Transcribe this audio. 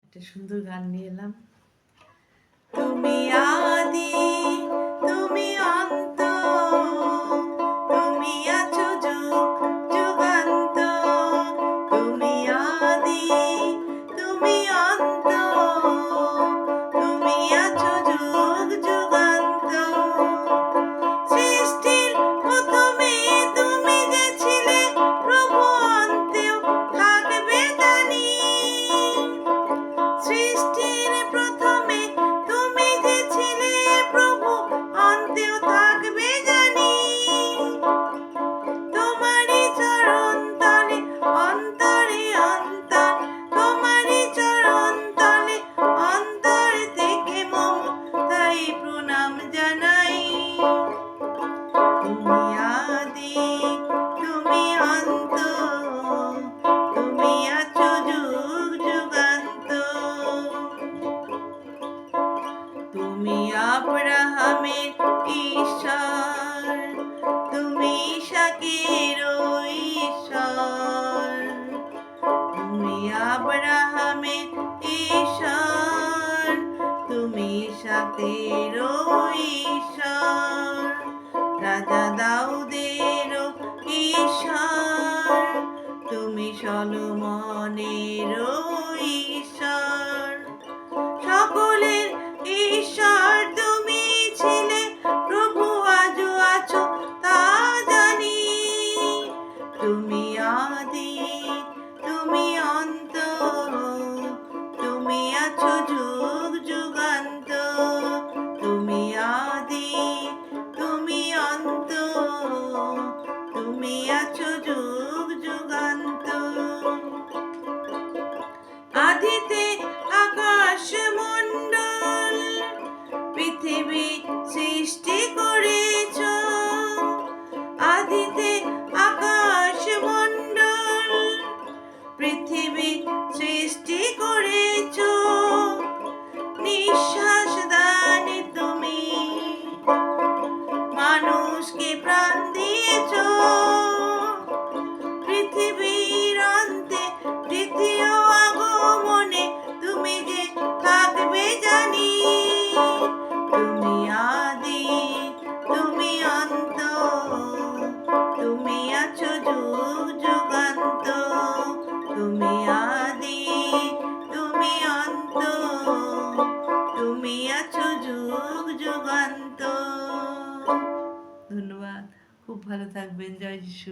একটা সুন্দর গান নিয়ে এলাম। তুমি আদি, তুমি অন্ত, তুমি আছো যুগ যুগান্ত। তুমি আদি, তুমি অন্ত, তুমি আছো যুগ যুগান্ত। সৃষ্টির প্রথমে তুমি যে ছিলে, প্রভু অন্তেও থাকবে জানি। সৃষ্টির প্রথমে তুমি যে ছিলে, প্রভু অন্তেও থাকবে জানি। তোমারই চরণ তলে অন্তরে অন্তর, তোমারই চরণ তলে অন্তর থেকে মম তাই প্রণাম জানাই। তুমি আদি, তুমি অন্ত, তুমি আছো যুগ যুগান্ত। তুমি আব্রাহামের ঈশ্বর, তুমি ইসাকের ঈশ্বর। তুমি আব্রাহামের ঈশ্বর, তুমি ইসাকের ঈশ্বর। রাজা দাউদের ঈশ্বর, তুমি সলোমনের ঈশ্বর। সকলের ঈশ্বর তুমি ছিলে, প্রভু আজও আছো তা জানি। তুমি আদি, তুমি অন্ত, তুমি আছো যুগ যুগান্ত। তুমি আদি, তুমি অন্ত, তুমি আছো যুগ যুগান্ত। আদিতে আকাশ মণ্ডল পৃথিবী সৃষ্টি করেছ। আদিতে আকাশ মণ্ডল পৃথিবী সৃষ্টি করেছ। নিঃশ্বাস দানে তুমি মানুষকে প্রাণ দিয়েছ। পৃথিবীর অন্তে দ্বিতীয় আগমনে তুমি যে থাকবে জানি। তুমি আদি, তুমি অন্ত, তুমি আছো যুগ যুগান্ত। তুমি আদি, তুমি অন্ত, তুমি আছো যুগ যুগান্ত। ধন্যবাদ, খুব ভালো থাকবেন। জয় যিশু।